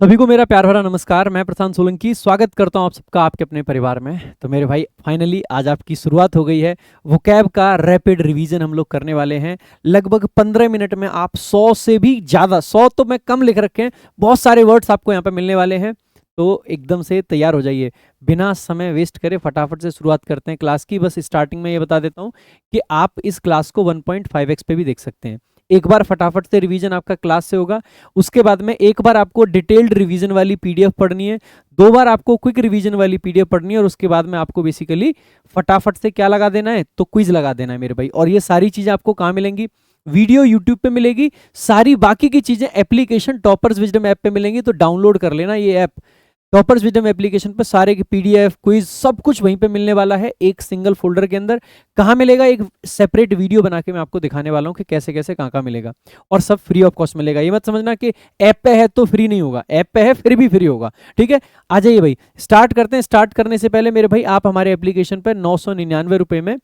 सभी को मेरा प्यार भरा नमस्कार। मैं प्रशांत सोलंकी स्वागत करता हूं आप सबका आपके अपने परिवार में। तो मेरे भाई फाइनली आज आपकी शुरुआत हो गई है। वोकैब का रैपिड रिवीजन हम लोग करने वाले हैं। लगभग 15 मिनट में आप 100 से भी ज़्यादा, 100 तो मैं कम लिख रखे हैं, बहुत सारे वर्ड्स आपको यहाँ पे मिलने वाले हैं। तो एकदम से तैयार हो जाइए, बिना समय वेस्ट करे फटाफट से शुरुआत करते हैं क्लास की। बस स्टार्टिंग में ये बता देता हूँ कि आप इस क्लास को 1.5x पे भी देख सकते हैं। एक बार फटाफट से रिवीजन आपका क्लास से होगा, उसके बाद में एक बार आपको डिटेल्ड रिवीजन वाली पीडीएफ पढ़नी है, दो बार आपको क्विक रिवीजन वाली पीडीएफ पढ़नी है, और उसके बाद में आपको बेसिकली फटाफट से क्या लगा देना है, तो क्विज लगा देना है मेरे भाई। और ये सारी चीजें आपको कहाँ मिलेंगी? वीडियो यूट्यूब पे मिलेगी। सारी बाकी की चीजें एप्लीकेशन टॉपर्स विजडम ऐप पे मिलेंगी, तो डाउनलोड कर लेना ये ऐप। टॉपर्स विजडम एप्लीकेशन पर सारे की पीडीएफ क्विज सब कुछ वहीं पे मिलने वाला है, एक सिंगल फोल्डर के अंदर। कहाँ मिलेगा? एक सेपरेट वीडियो बना के मैं आपको दिखाने वाला हूँ कि कैसे कैसे कहाँ कहाँ मिलेगा, और सब फ्री ऑफ कॉस्ट मिलेगा। ये मत समझना कि ऐप पे है तो फ्री नहीं होगा, ऐप पे है फिर भी फ्री होगा। ठीक है, आ जाइए भाई, स्टार्ट करते हैं। स्टार्ट करने से पहले मेरे भाई, आप हमारे एप्लीकेशन पर 999 रुपये में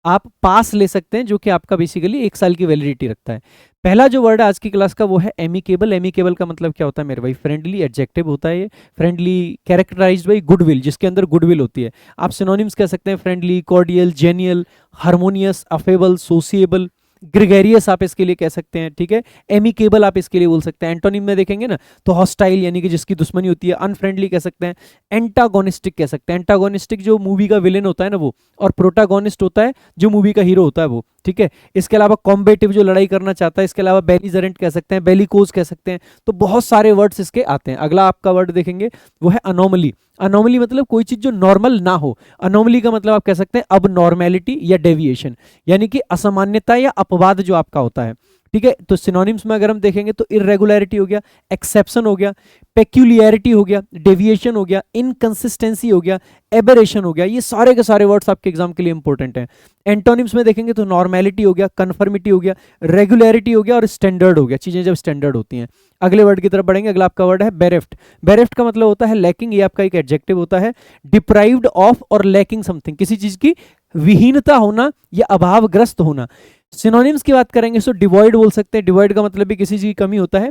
आप पास ले सकते हैं, जो कि आपका बेसिकली 1 साल की वैलिडिटी रखता है। पहला जो वर्ड है आज की क्लास का वो है एमिकेबल। एमिकेबल का मतलब क्या होता है मेरे भाई? फ्रेंडली एडजेक्टिव होता है ये। फ्रेंडली कैरेक्टराइज्ड बाई गुडविल, जिसके अंदर गुडविल होती है। आप सिनोनिम्स कह सकते हैं friendly, cordial, genial, harmonious, affable, सोसिएबल, gregarious आप इसके लिए कह सकते हैं। ठीक है, एमिकेबल आप इसके लिए बोल सकते हैं। एंटोनिम में देखेंगे ना, तो हॉस्टाइल यानी कि जिसकी दुश्मनी होती है, अनफ्रेंडली कह सकते हैं, एंटागोनिस्टिक कह सकते हैं। एंटागोनिस्टिक जो मूवी का विलेन होता है ना वो, और प्रोटागोनिस्ट होता है जो मूवी का हीरो होता है वो। ठीक है, इसके अलावा कॉम्बेटिव जो लड़ाई करना चाहता है, इसके अलावा बेलिजरेंट कह सकते हैं, बेलिकोज कह सकते हैं। तो बहुत सारे वर्ड्स इसके आते हैं। अगला आपका वर्ड देखेंगे वो है अनोमली। अनोमली मतलब कोई चीज जो नॉर्मल ना हो। अनोमली का मतलब आप कह सकते हैं अब नॉर्मेलिटी या डेविएशन, यानी कि असामान्यता या अपवाद जो आपका होता है। ठीक है, तो सिनोनिम्स में अगर हम देखेंगे तो इरेगुलरिटी हो गया, एक्सेप्शन हो गया, पेक्यूलियरिटी हो गया, डेविएशन हो गया, इनकंसिस्टेंसी हो गया, एबरेशन हो गया। ये सारे के सारे वर्ड्स आपके एग्जाम के लिए इंपॉर्टेंट हैं। एंटोनिम्स में देखेंगे तो नॉर्मेलिटी हो गया, कन्फर्मिटी हो गया, रेगुलरिटी हो गया, और स्टैंडर्ड हो गया। चीजें जब स्टैंडर्ड होती हैं। अगले वर्ड की तरफ बढ़ेंगे। अगला आपका वर्ड है बेरेफ्ट। बेरेफ्ट का मतलब होता है लैकिंग, ये आपका एक एडजेक्टिव होता है। डिप्राइव्ड ऑफ और लैकिंग समथिंग, किसी चीज की विहीनता होना या अभावग्रस्त होना। सिनोनिम्स की बात करेंगे तो डिवॉइड बोल सकते हैं। डिवॉइड का मतलब भी किसी चीज की कमी होता है।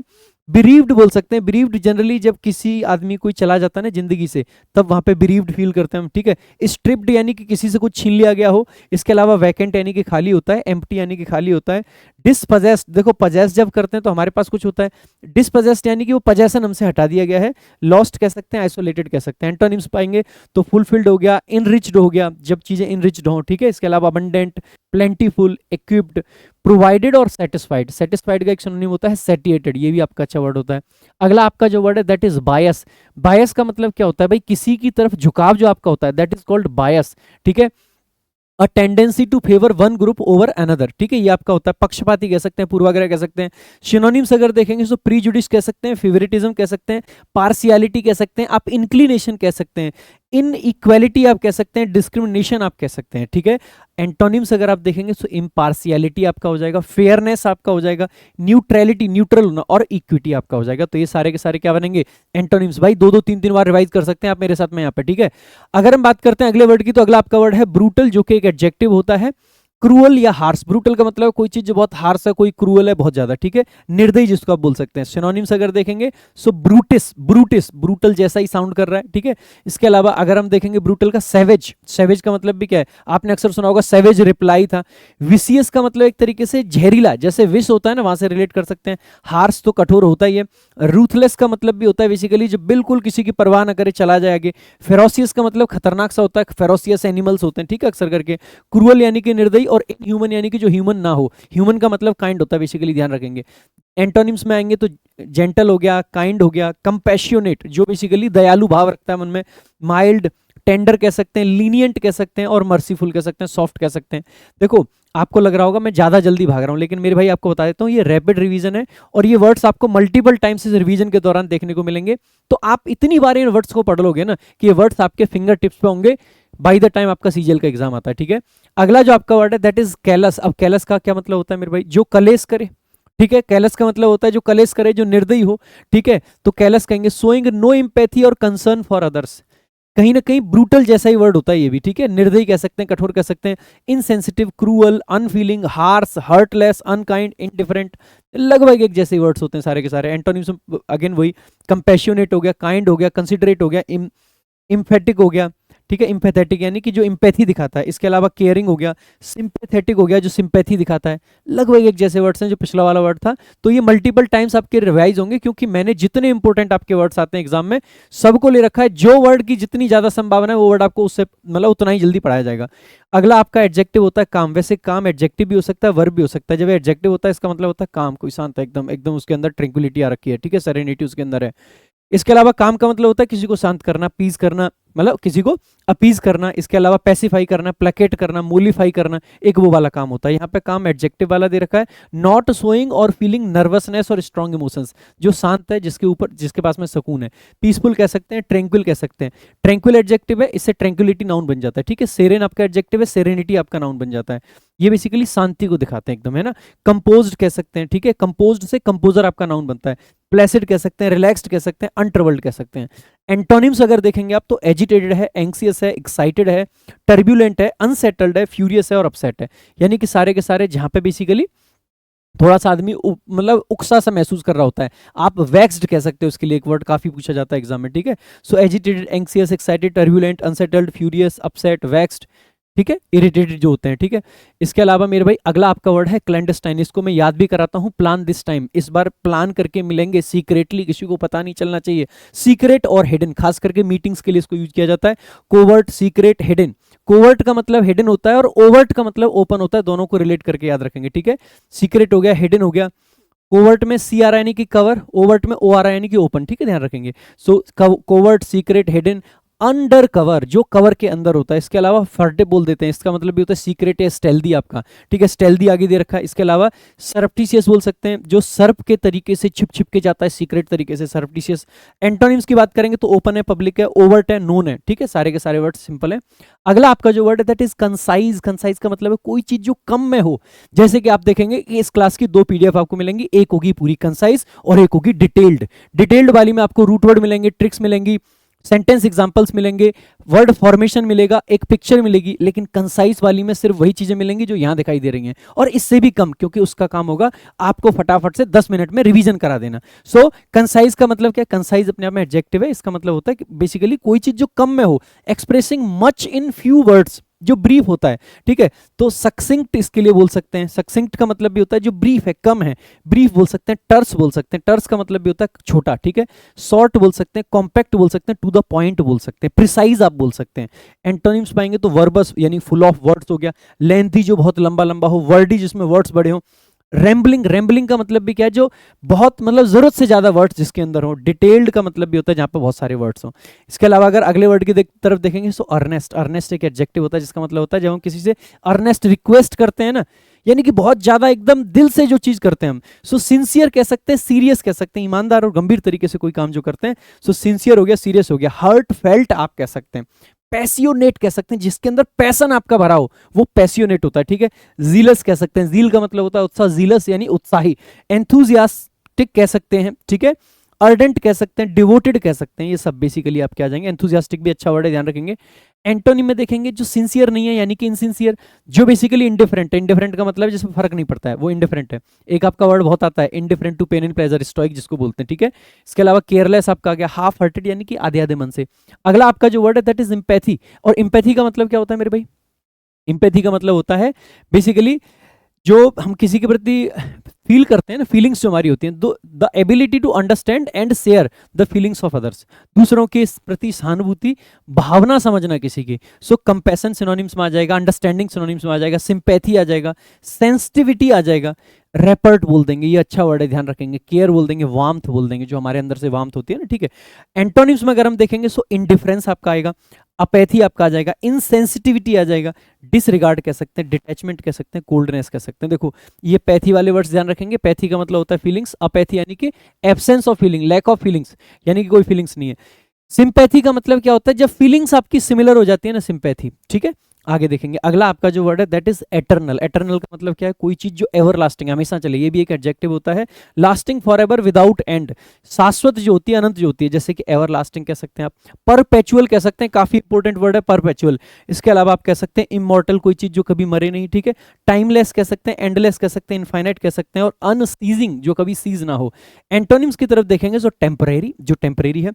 बिरीव्ड बोल सकते हैं। बिरीव्ड जनरली जब किसी आदमी कोई चला जाता है ना जिंदगी से, तब वहां पे बिरीव्ड फील करते हैं हम। ठीक है, स्ट्रिप्ड यानी कि किसी से कुछ छीन लिया गया हो। इसके अलावा वैकेंट यानी कि खाली होता है। एम्प्टी यानी कि खाली होता है। डिसपजेस्ड, देखो पजेस जब करते हैं तो हमारे पास कुछ होता है। डिसपजेस्ड यानी कि वो पजेशन हमसे हटा दिया गया है। लॉस्ट कह सकते हैं, आइसोलेटेड कह सकते हैं। एंटोनिम्स पाएंगे तो फुलफिल्ड हो गया, इनरिच्ड हो गया, जब चीजें इनरिच्ड हो। ठीक है, इसके अलावा अबंडेंट, प्लेंटीफुल, इक्विप्ड, प्रोवाइडेड और सेटिस्फाइड। सेटिस्फाइड का एक सिनोनिम होता है सेटिएटेड, ये भी आपका अच्छा वर्ड होता है। अगला आपका जो वर्ड है दैट इज बायस। बायस का मतलब क्या होता है भाई? किसी की तरफ झुकाव जो आपका होता है, दैट इज कॉल्ड बायस। ठीक है, a tendency to favour one group over another. ठीक है, ये आपका होता है। पक्षपाती कह सकते हैं, पूर्वाग्रह कह सकते हैं। सिनोनिम्स अगर देखेंगे तो प्रीजुडिस कह सकते हैं, फेवरेटिज्म कह सकते हैं, पार्शियलिटी कह सकते हैं, आप इंक्लिनेशन कह सकते हैं, इन इक्वेलिटी आप कह सकते हैं, डिस्क्रिमिनेशन आप कह सकते हैं। ठीक है, एंटोनिम्स अगर आप देखेंगे तो इम्पार्शियलिटी आपका हो जाएगा, फेयरनेस आपका हो जाएगा, न्यूट्रलिटी न्यूट्रल होना, और इक्विटी आपका हो जाएगा। तो ये सारे के सारे क्या बनेंगे? एंटोनिम्स। भाई दो दो तीन तीन बार रिवाइज कर सकते हैं आप मेरे साथ में यहाँ पे। ठीक है, अगर हम बात करते हैं अगले वर्ड की, तो अगला आपका वर्ड है ब्रूटल, जो कि एक एडजेक्टिव होता है। क्रूअल या हार्स। ब्रूटल का मतलब कोई चीज जो बहुत हार्स है, कोई क्रूअल है बहुत ज्यादा। ठीक है, निर्दयी जिसको आप बोल सकते हैं। सिनोनिम्स अगर देखेंगे सो ब्रूटिस, ब्रूटिस ब्रूटल जैसा ही साउंड कर रहा है। ठीक है, इसके अलावा अगर हम देखेंगे ब्रूटल का सैवेज। सैवेज का मतलब भी क्या है? आपने अक्सर सुना होगा सैवेज रिप्लाई था। विसियस का मतलब एक तरीके से जहरीला, जैसे विष होता है ना, वहां से रिलेट कर सकते हैं। हार्स तो कठोर होता ही है। रूथलेस का मतलब भी होता है बेसिकली जो बिल्कुल किसी की परवाह ना करे, चला जाए आगे। फेरोसियस का मतलब खतरनाक सा होता है, फेरोसियस एनिमल्स होते हैं। ठीक है, अक्सर करके। क्रूअल यानी कि निर्दयी, और इनह्यूमन यानी कि जो ह्यूमन ना हो। ह्यूमन का मतलब काइंड होता है बेसिकली, ध्यान रखेंगे। एंटोनिम्स में आएंगे तो जेंटल हो गया, काइंड हो गया, कंपैशनेट जो बेसिकली दयालु भाव रखता है मन में, माइल्ड, टेंडर कह सकते हैं, लीनियंट कह सकते हैं, और मर्सीफुल कह सकते हैं, सॉफ्ट कह सकते हैं। देखो आपको लग रहा होगा मैं ज्यादा जल्दी भाग रहा हूं, लेकिन मेरे भाई आपको बता देता हूं ये रैपिड रिवीजन है, और ये वर्ड्स आपको मल्टीपल टाइम्स इस रिवीजन के दौरान देखने को मिलेंगे। तो आप इतनी बार इन वर्ड्स को पढ़ लोगे ना कि ये वर्ड्स आपके फिंगर टिप्स पे होंगे बाई द टाइम आपका सीजीएल का एग्जाम आता है। ठीक है, अगला जो आपका वर्ड है दैट इज कैलस। अब कैलस का क्या मतलब होता है मेरे भाई? जो कलेस करे। ठीक है, कैलस का मतलब होता है जो कलेस करे, जो निर्दयी हो। ठीक है, तो कैलस कहेंगे शोइंग नो एम्पैथी और कंसर्न फॉर अदर्स। कहीं ना कहीं ब्रूटल जैसा ही वर्ड होता है ये भी, ठीक है। निर्दयी कह सकते हैं, कठोर कह सकते हैं, insensitive, cruel, unfailing, harsh, heartless, unkind, indifferent, लगभग एक जैसे वर्ड्स होते हैं सारे के सारे। एंटोनिम्स अगेन वही, कंपैशनेट हो गया, काइंड हो गया, कंसिडरेट हो गया, इम्फेटिक हो गया, ठीक है, इम्पैथेटिक यानी कि जो इम्पैथी दिखाता है। इसके अलावा केयरिंग हो गया, सिंपैथेटिक हो गया जो सिंपैथी दिखाता है। लगभग एक जैसे वर्ड्स हैं जो पिछला वाला वर्ड था। तो ये मल्टीपल टाइम्स आपके रिवाइज होंगे, क्योंकि मैंने जितने इंपॉर्टेंट आपके वर्ड्स आते हैं एग्जाम में सबको ले रखा है। जो वर्ड की जितनी ज्यादा संभावना है वो वर्ड आपको उससे मतलब उतना ही जल्दी पढ़ाया जाएगा। अगला आपका एडजेक्टिव होता है काम। वैसे काम एडजेक्टिव भी हो सकता है, वर्ब भी हो सकता है। जब एडजेक्टिव होता है इसका मतलब होता है काम, कोई शांत है एकदम, एकदम उसके अंदर ट्रैंक्विलिटी आ रखी है, ठीक है, सेरेनिटी उसके अंदर है। इसके अलावा काम का मतलब होता है किसी को शांत करना, पीस करना, मतलब किसी को अपीज करना। इसके अलावा पैसिफाई करना, प्लेकेट करना, मोलिफाई करना, एक वो वाला काम होता है। यहाँ पे काम एडजेक्टिव वाला दे रखा है। नॉट शोइंग और फीलिंग नर्वसनेस और स्ट्रॉन्ग इमोशंस, जो शांत है, जिसके ऊपर जिसके पास में सुकून है। पीसफुल कह सकते हैं, ट्रैंक्विल कह सकते हैं। ट्रैंक्विल एडजेक्टिव है, इससे ट्रैंक्विलिटी नाउन बन जाता है, ठीक है। सेरेन आपका एडजेक्टिव है, सेरेनिटी आपका नाउन बन जाता है। ये बेसिकली शांति को दिखाते हैं एकदम, है ना। कंपोज्ड कह सकते हैं, ठीक है, कंपोज्ड से कंपोजर आपका नाउन बनता है। प्लेसिड कह सकते हैं, रिलैक्स्ड कह सकते हैं, अनट्रबल्ड कह सकते हैं। एंटोनिम्स अगर देखेंगे आप तो एजिटेटेड है, एंग्सियस है, एक्साइटेड है, टर्ब्यूलेंट है, अनसेटल्ड है, फ्यूरियस है और अपसेट है। यानी कि सारे के सारे जहां पे बेसिकली थोड़ा सा आदमी मतलब उकसा सा महसूस कर रहा होता है। आप वैक्स्ड कह सकते हो, उसके लिए एक वर्ड काफी पूछा जाता है एग्जाम में, ठीक है। So agitated, anxious, excited, turbulent, unsettled, furious, upset, vexed, ठीक है, इरिटेटेड जो होते हैं, ठीक है। इसके अलावा मेरे भाई अगला आपका वर्ड है क्लैंडस्टाइन। इसको मैं याद भी कराता हूं, प्लान दिस टाइम। इस बार प्लान करके मिलेंगे, सीक्रेटली, किसी को पता नहीं चलना चाहिए। सीक्रेट और हिडन, खास करके मीटिंग्स के लिए इसको यूज किया जाता है। Covert, secret, hidden. कोवर्ट का मतलब हिडन होता है और ओवर्ट का मतलब ओपन होता है, दोनों को रिलेट करके याद रखेंगे, ठीक है। सीक्रेट हो गया, हिडन हो गया। कोवर्ट में सी आ रहा यानी कि कवर, ओवर्ट में ओ आ रहा यानी कि ओपन, ठीक है, ध्यान रखेंगे। So covert, secret, hidden. Under cover, जो कवर के अंदर होता है। इसके अलावा फर्टे बोल देते हैं, इसका मतलब भी होता है सीक्रेट या स्टेल्दी आपका, ठीक है, स्टेल्दी आगे दे रखा है। इसके अलावा सरप्टिशियस बोल सकते हैं, जो सर्प के तरीके से छिप छिप के जाता है, सीक्रेट तरीके से, सरप्टिशियस। एंटोनिम्स की बात करेंगे तो ओपन है, पब्लिक है, ओवर्ट है, नोन है, ठीक है, सारे के सारे वर्ड सिंपल है। अगला आपका जो वर्ड है दैट इज कंसाइज। कंसाइज का मतलब है कोई चीज जो कम में हो। जैसे कि आप देखेंगे कि इस क्लास की 2 पीडीएफ आपको मिलेंगी, एक होगी पूरी कंसाइज और एक होगी डिटेल्ड। डिटेल्ड वाली में आपको रूट वर्ड मिलेंगे, ट्रिक्स मिलेंगी, सेंटेंस एग्जांपल्स मिलेंगे, वर्ड फॉर्मेशन मिलेगा, एक पिक्चर मिलेगी। लेकिन कंसाइज वाली में सिर्फ वही चीजें मिलेंगी जो यहां दिखाई दे रही हैं, और इससे भी कम, क्योंकि उसका काम होगा आपको फटाफट से 10 मिनट में रिवीजन करा देना। सो कंसाइज का मतलब क्या, कंसाइज अपने आप में एडजेक्टिव है। इसका मतलब होता है कि बेसिकली कोई चीज जो कम में हो, expressing much in few words, जो ब्रीफ होता है, ठीक है। तो सक्सिंक्ट इसके लिए बोल सकते हैं। सक्सिंक्ट का मतलब भी होता है जो ब्रीफ है, कम है, ब्रीफ बोल सकते हैं। टर्स बोल सकते हैं, टर्स का मतलब भी होता है छोटा, ठीक है। शॉर्ट बोल सकते हैं, कॉम्पैक्ट बोल सकते हैं, टू द पॉइंट बोल सकते हैं, प्रिसाइज आप बोल सकते हैं। एंटोनिम्स पाएंगे तो वर्बस यानी फुल ऑफ वर्ड्स हो गया, लेंथी जो बहुत लंबा लंबा हो, वर्डी जिसमें वर्ड्स बड़े हो, रैम्बलिंग। रैम्बलिंग का मतलब भी क्या है, जो बहुत मतलब जरूरत से ज्यादा वर्ड्स जिसके अंदर हो। डिटेल्ड का मतलब भी होता है जहां पे बहुत सारे वर्ड्स हो। इसके अलावा अगर अगले वर्ड की तरफ देखेंगे तो अर्नेस्ट। अर्नेस्ट एक एडजेक्टिव होता है जिसका मतलब होता है जब हम किसी से अर्नेस्ट रिक्वेस्ट करते हैं ना, यानी कि बहुत ज्यादा एकदम दिल से जो चीज करते हैं हम। सो सिंसियर कह सकते हैं, सीरियस कह सकते हैं, ईमानदार और गंभीर तरीके से कोई काम जो करते हैं। सो सिंसियर हो गया, सीरियस हो गया। हर्ट फेल्ट आप कह सकते हैं। पैसियोनेट कह सकते हैं, जिसके अंदर पैशन आपका भरा हो वो पैसियोनेट होता है, ठीक है। जीलस कह सकते हैं, जील का मतलब होता है उत्साह, जीलस यानी उत्साही। एंथुजियास्टिक कह सकते हैं, ठीक है। अर्डेंट कह सकते हैं, डिवोटेड कह सकते हैं, ये सब बेसिकली आपके आ जाएंगे। एंथुजियास्टिक भी अच्छा वर्ड है, ध्यान रखेंगे। एंटोनिम में देखेंगे जो सिंसियर नहीं है यानी कि इनसिंसियर, जो बेसिकली इंडिफरेंट है। इंडिफरेंट का मतलब जिसमें फर्क नहीं पड़ता है, वो इंडिफरेंट है। एक आपका वर्ड बहुत आता है, indifferent to pain and pleasure, stoic जिसको बोलते हैं, ठीक है। इसके अलावा केयरलेस आपका आ गया, हाफ हार्टेड यानी कि आधे आधे मन से। अगला आपका जो वर्ड है दैट इज इम्पैथी। और इम्पैथी का मतलब क्या होता है मेरे भाई, इम्पैथी का मतलब होता है बेसिकली जो हम किसी के प्रति फील करते हैं ना, फीलिंग्स जो हमारी होती हैं, the ability to understand and share the feelings of others, दूसरों के प्रति सहानुभूति, भावना समझना किसी की। सो कंपैशन सिनोनिम्स में आ जाएगा, अंडरस्टैंडिंग सिनोनिम्स में आ जाएगा, सिंपैथी आ जाएगा, सेंसिटिविटी आ जाएगा, रेपर्ट बोल देंगे, ये अच्छा वर्ड है, ध्यान रखेंगे। केयर बोल देंगे, वार्मथ बोल देंगे, जो हमारे अंदर से वार्मथ होती है ना, ठीक है। एंटोनिम्स में अगर हम देखेंगे सो इंडिफरेंस आपका आएगा, अपैथी आपका आ जाएगा, इनसेंसिटिविटी आ जाएगा, डिसरिगार्ड कह सकते हैं, डिटैचमेंट कह सकते हैं, कोल्डनेस कह सकते हैं। देखो ये पैथी वाले वर्ड्स ध्यान रखेंगे। पैथी का मतलब होता है फीलिंग्स, अपैथी यानी कि absence of feeling, lack of feelings, यानी कि कोई फीलिंग्स नहीं है। सिंपैथी का मतलब क्या होता है, जब फीलिंग्स आपकी सिमिलर हो जाती है ना, सिंपैथी, ठीक है। आगे देखेंगे। अगला आपका जो वर्ड है दैट इज एटर्नल। एटर्नल का मतलब क्या है? कोई चीज जो एवर लास्टिंग, हमेशा चले, ये भी एक एडजेक्टिव होता है। Lasting for ever without and, शाश्वत जो होती है, अनंत जो होती है, जैसे कि एवर लास्टिंग कह सकते हैं आप। परपेचुअल कह सकते हैं, काफी इंपॉर्टेंट वर्ड है परपेचुअल। इसके अलावा आप कह सकते हैं इमॉर्टल, कोई चीज जो कभी मरे नहीं, ठीक है। टाइमलेस कह सकते हैं, एंडलेस कह सकते हैं, इनफाइनाइट कह सकते हैं, और अनसीजिंग जो कभी सीज ना हो। एंटोनिम्स की तरफ देखेंगे तो टेम्परेरी, जो टेम्परेरी है।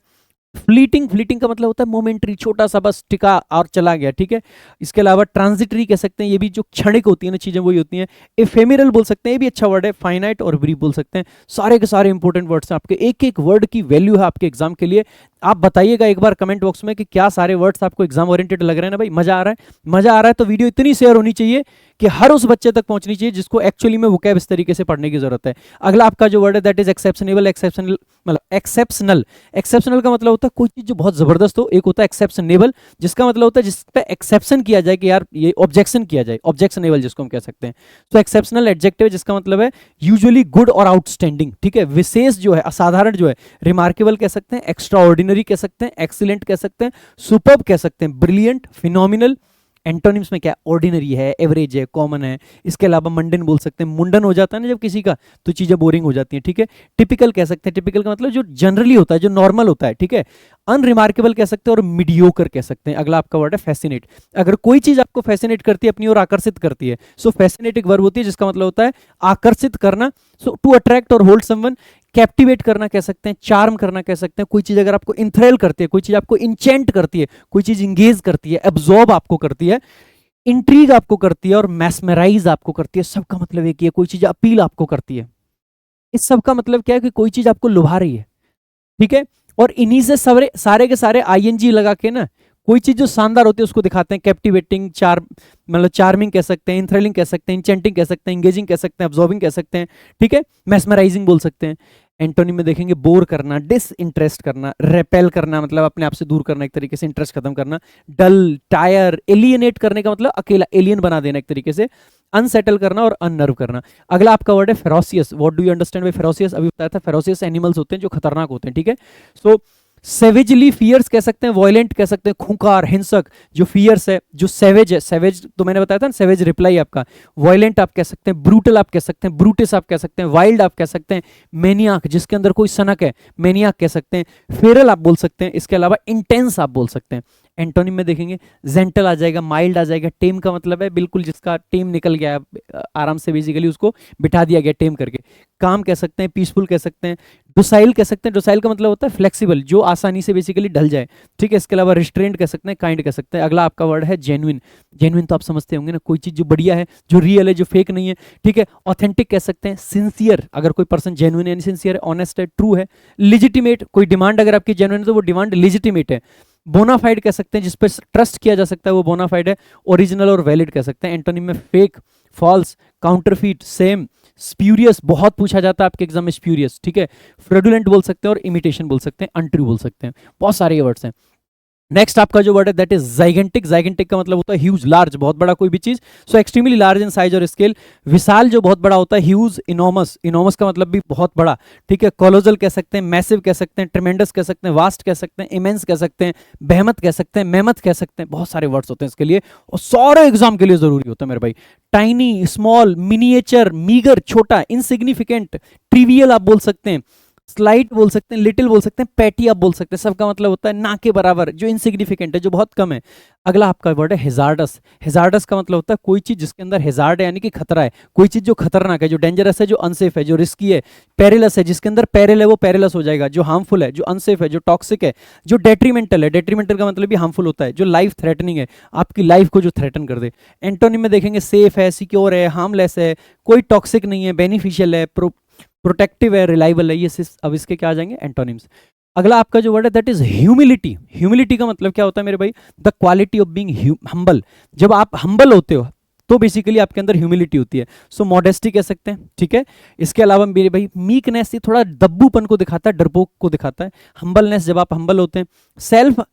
फ्लीटिंग, फ्लीटिंग का मतलब होता है मोमेंटरी, छोटा सा बस टिका और चला गया, ठीक है। इसके अलावा ट्रांजिटरी कह सकते हैं, ये भी जो क्षणिक होती है ना चीजें वही होती हैं। एफेमेरल बोल सकते हैं, ये भी अच्छा वर्ड है। फाइनाइट और ब्रीफ बोल सकते हैं। सारे के सारे इंपॉर्टेंट वर्ड्स हैं आपके, एक एक वर्ड की वैल्यू है आपके एग्जाम के लिए। आप बताइएगा एक बार कमेंट बॉक्स में कि क्या सारे वर्ड्स आपको एग्जाम ओरिएंटेड लग रहे हैं ना भाई, मजा आ रहा है? मजा आ रहा है तो वीडियो इतनी शेयर होनी चाहिए कि हर उस बच्चे तक पहुंचनी चाहिए जिसको एक्चुअली में वोकैब इस तरीके से पढ़ने की जरूरत है। अगला आपका जो वर्ड है दैट इज एक्सेप्शनेबल। एक्सेप्शनल मतलब एक्सेप्शनल, एक्सेप्शनल का मतलब होता है कोई चीज जो बहुत जबरदस्त हो। एक होता है एक्सेप्शनेबल, जिसका मतलब होता है जिस पे एक्सेप्शन किया जाए कि यार ये ऑब्जेक्शन किया जाए, ऑब्जेक्शनेबल जिसको हम कह सकते हैं। तो एक्सेप्शनल एडजेक्टिव जिसका मतलब है यूजुअली गुड और आउटस्टैंडिंग, ठीक है। विशेष जो है, असाधारण जो है, रिमार्केबल कह सकते हैं, एक्स्ट्रा ऑर्डिनरी कह सकते हैं, एक्सीलेंट कह सकते हैं, सुपर्ब कह सकते हैं, ब्रिलियंट, फिनोमिनल। एंटोनिम्स में क्या? ऑर्डिनरी है, एवरेज है, कॉमन है। इसके अलावा मंडन बोल सकते हैं, मुंडन हो जाता है ना जब किसी का, तो चीजें बोरिंग हो जाती हैं, ठीक है। टिपिकल कह सकते हैं, टिपिकल का मतलब जो जनरली होता है, जो नॉर्मल होता है, ठीक है। अनरिमार्केबल कह सकते हैं और मीडियोकर कह सकते हैं। अगला आपका वर्ड है फैसिनेट। अगर कोई चीज आपको फैसिनेट करती है, अपनी ओर आकर्षित करती है, सो फैसिनेट एक वर्ब होती है जिसका मतलब होता है आकर्षित करना। सो टू अट्रैक्ट और होल्ड समवन, कैप्टिवेट करना कह सकते हैं, चार्म करना कह सकते हैं। कोई चीज अगर आपको इंथ्रेल करती है, कोई चीज आपको इंचेंट करती है, कोई चीज इंगेज करती है, एब्जॉर्ब आपको करती है, इंट्रीग आपको करती है, और मैस्मराइज आपको करती है, सबका मतलब एक ही है, कोई चीज अपील आपको करती है। इस सब का मतलब क्या है? कि कोई चीज आपको लुभा रही है, ठीक है। और इन्हीं से सारे के सारे आईएनजी लगा के ना कोई चीज जो शानदार होती है उसको दिखाते हैं। कैप्टिवेटिंग, मतलब चार्मिंग कह सकते हैं, इंथ्रिलिंग कह सकते हैं, इंचेंटिंग कह सकते हैं, इंगेजिंग कह सकते हैं, अब्जॉर्बिंग कह सकते हैं, ठीक है। मैस्मराइजिंग बोल सकते हैं। एंटोनिम में देखेंगे बोर करना, डिसइंटरेस्ट करना, रेपेल करना मतलब अपने आप से दूर करना, एक तरीके से इंटरेस्ट खत्म करना। डल, टायर, एलियनेट करने का मतलब अकेला, एलियन बना देना एक तरीके से। अनसेटल करना और अननर्व करना। अगला आपका वर्ड है ferocious. What do you understand by ferocious? अभी बताया था, फेरोसियस एनिमल्स होते हैं जो खतरनाक होते हैं, ठीक है। सो सेवेजली फियर्स कह सकते हैं, वॉयलेंट कह सकते हैं, खूंखार, हिंसक। जो फियर्स है, जो सेवेज है, सेवेज तो मैंने बताया था ना, सेवेज रिप्लाई आपका। वॉयलेंट आप कह सकते हैं, ब्रूटल आप कह सकते हैं, ब्रूटिस आप कह सकते हैं, वाइल्ड आप कह सकते हैं, मैनियाक जिसके अंदर कोई सनक है, मैनियाक कह सकते हैं, फेरल आप बोल सकते हैं। इसके अलावा इंटेंस आप बोल सकते हैं। एंटोनिम में देखेंगे जेंटल आ जाएगा, माइल्ड आ जाएगा, टेम का मतलब है बिल्कुल जिसका टेम निकल गया है, आराम से बेसिकली उसको बिठा दिया गया टेम करके। काम कह सकते हैं, पीसफुल कह सकते हैं, डोसाइल कह सकते हैं। डोसाइल का मतलब होता है फ्लेक्सिबल, जो आसानी से बेसिकली ढल जाए, ठीक है। इसके अलावा रिस्ट्रेंट कह सकते हैं, काइंड कह सकते हैं। अगला आपका वर्ड है जेन्युइन। जेन्युइन तो आप समझते होंगे ना, कोई चीज जो बढ़िया है, जो रियल है, जो फेक नहीं है, ठीक है। ऑथेंटिक कह सकते हैं, सिंसियर, अगर कोई पर्सन जेन्युइन है, सिंसियर है, ऑनेस्ट है, ट्रू है। लिजिटिमेट, कोई डिमांड अगर आपकी जेन्युइन है तो वो डिमांड लिजिटिमेट है। बोनाफाइड कह सकते हैं, जिस पर ट्रस्ट किया जा सकता है वो बोनाफाइड है। ओरिजिनल और वैलिड कह सकते हैं। एंटोनिम में fake, false, counterfeit, same, spurious, बहुत पूछा जाता है आपके एग्जाम में स्प्यूरियस, ठीक है। फ्रेडुलेंट बोल सकते हैं और इमिटेशन बोल सकते हैं, अनट्रू बोल सकते हैं। बहुत सारे वर्ड्स हैं। नेक्स्ट आपका जो वर्ड है दैट इज जाइगेंटिक। जाइगेंटिक का मतलब होता है ह्यूज, लार्ज, बहुत बड़ा कोई भी चीज। सो एक्सट्रीमली लार्ज इन साइज और स्केल। विशाल जो बहुत बड़ा होता है, ह्यूज, इनॉमस, इनॉमस का मतलब भी बहुत बड़ा, ठीक है। कोलोजल कह सकते हैं, मैसिव कह सकते हैं, ट्रेमेंडस कह सकते हैं, वास्ट कह सकते हैं, इमेंस कह सकते हैं, बेहमत कह सकते हैं, मेहमत कह सकते हैं। बहुत सारे वर्ड्स होते हैं इसके लिए और सारे एग्जाम के लिए जरूरी होता है मेरे भाई। टाइनी, स्मॉल, मिनिएचर, मीगर, छोटा, इनसिग्निफिकेंट, ट्रिवियल आप बोल सकते हैं, स्लाइट बोल सकते हैं, लिटिल बोल सकते हैं, पैटी आप बोल सकते हैं। सबका मतलब होता है ना के बराबर, जो इनसिग्निफिकेंट है, जो बहुत कम है। अगला आपका वर्ड है हेजार्डस। हेजार्डस का मतलब होता है कोई चीज जिसके अंदर हेजार्ड है, यानी कि खतरा है। कोई चीज जो खतरनाक है, जो डेंजरस है, जो अनसेफ है, जो रिस्की है। पेरिलस है, जिसके अंदर पेरिल है वो पेरिलस हो जाएगा। जो हार्मफुल है, जो अनसेफ है, जो टॉक्सिक है, जो डेट्रीमेंटल है। डेट्रीमेंटल का मतलब भी हार्मफुल होता है, जो लाइफ थ्रेटनिंग है, आपकी लाइफ को जो थ्रेटन कर दे। एंटोनिम में देखेंगे सेफ है, सिक्योर है, हार्मलेस है, कोई टॉक्सिक नहीं है, बेनिफिशियल है, प्रोटेक्टिव है, रिलायबल है। ये अब इसके क्या आ जाएंगे? एंटोनिम्स। अगला आपका जो वर्ड है दैट इज ह्यूमिलिटी। ह्यूमिलिटी का मतलब क्या होता है मेरे भाई? The quality of being humble. जब आप हम्बल होते हो तो बेसिकली आपके अंदर ह्यूमिलिटी होती है। सो मॉडेस्टी कह सकते हैं, ठीक है। इसके अलावा मेरे भाई मीकनेस, ये थोड़ा दब्बूपन को दिखाता है, डरपोक को दिखाता है। हम्बलनेस, जब आप हम्बल होते हैं। सेल्फ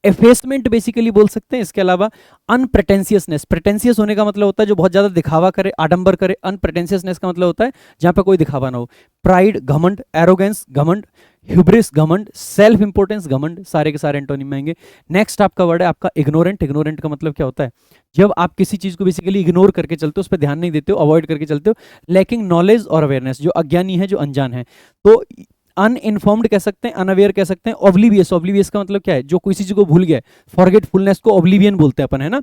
एफेसमेंट बेसिकली बोल सकते हैं। इसके अलावा अनप्रेटेंशियसनेस, प्रेटेंशियस होने का मतलब होता है जो बहुत ज्यादा दिखावा करे, आडंबर करे। अनप्रेटेंशियसनेस का मतलब होता है जहां पे कोई दिखावा ना हो। प्राइड घमंड, एरोगेंस घमंड, ह्यूब्रिस घमंड, सेल्फ इंपोर्टेंस घमंड, सारे के सारे एंटोनिम में आएंगे। नेक्स्ट आपका वर्ड है आपका इग्नोरेंट। इग्नोरेंट का मतलब क्या होता है? जब आप किसी चीज को बेसिकली इग्नोर करके चलते हो, उस पर ध्यान नहीं देते हो, अवॉइड करके चलते हो। लैकिंग नॉलेज और अवेयरनेस, जो अज्ञानी है, जो अनजान है। तो अनइन्फॉर्म्ड कह सकते हैं, अनअवेयर कह सकते हैं। ऑब्लिवियस, ऑब्लिवियस का मतलब क्या है? जो किसी चीज को भूल गया। फॉरगेटफुलनेस को ऑब्लिवियन बोलते हैं अपन, है ना।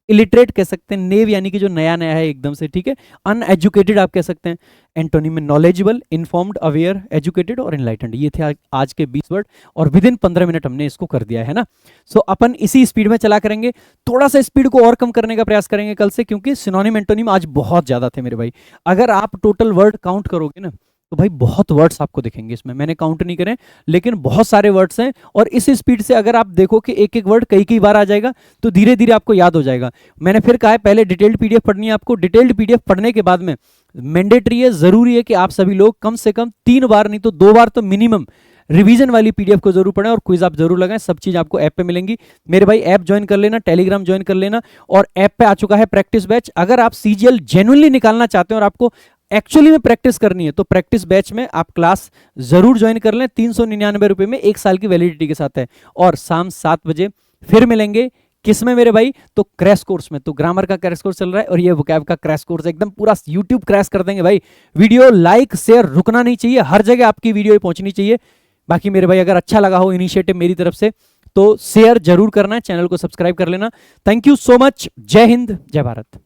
इलिटरेट कह सकते हैं, नेव यानी कि जो नया नया है एकदम से, ठीक है। अनएजुकेटेड आप कह सकते हैं। एंटोनिम में नॉलेजेबल, इन्फॉर्म्ड, अवेयर, एजुकेटेड और एनलाइटेंड। ये थे आज के 20 वर्ड और विद इन 15 मिनट हमने इसको कर दिया है ना। सो अपन इसी स्पीड में चला करेंगे, थोड़ा सा स्पीड को और कम करने का प्रयास करेंगे कल से, क्योंकि सिनोनिम एंटोनिम आज बहुत ज्यादा थे मेरे भाई। अगर आप टोटल वर्ड काउंट करोगे ना तो भाई बहुत वर्ड्स आपको दिखेंगे इसमें। मैंने काउंट नहीं करे लेकिन बहुत सारे वर्ड्स हैं, और इस स्पीड से अगर आप देखो कि एक एक वर्ड कई कई बार आ जाएगा तो धीरे धीरे आपको याद हो जाएगा। मैंने फिर कहा है पहले डिटेल्ड पीडीएफ पढ़नी है आपको। डिटेल्ड पीडीएफ पढ़ने के बाद में मैंडेटरी है, जरूरी है कि आप सभी लोग कम से कम 3 बार नहीं तो 2 बार तो मिनिमम रिवीजन वाली पीडीएफ को जरूर पढ़ें, और क्विज आप जरूर लगाएं। सब चीज आपको ऐप पे मिलेंगी मेरे भाई। ऐप ज्वाइन कर लेना, टेलीग्राम ज्वाइन कर लेना, और ऐप पे आ चुका है प्रैक्टिस बैच। अगर आप सीजीएल जेन्युइनली निकालना चाहते हैं और आपको एक्चुअली में प्रैक्टिस करनी है तो प्रैक्टिस बैच में आप क्लास जरूर ज्वाइन कर लें। 399 रुपए में 1 साल की वैलिडिटी के साथ है। और शाम 7 बजे फिर मिलेंगे, किसमें मेरे भाई? तो क्रैश कोर्स में। तो ग्रामर का क्रैश कोर्स चल रहा है और ये वोकैब का क्रैश कोर्स, एकदम पूरा यूट्यूब क्रैश कर देंगे भाई। वीडियो लाइक शेयर रुकना नहीं चाहिए, हर जगह आपकी वीडियो पहुंचनी चाहिए। बाकी मेरे भाई अगर अच्छा लगा हो इनिशिएटिव मेरी तरफ से तो शेयर जरूर करना है, चैनल को सब्सक्राइब कर लेना। Thank you so much. जय हिंद, जय भारत।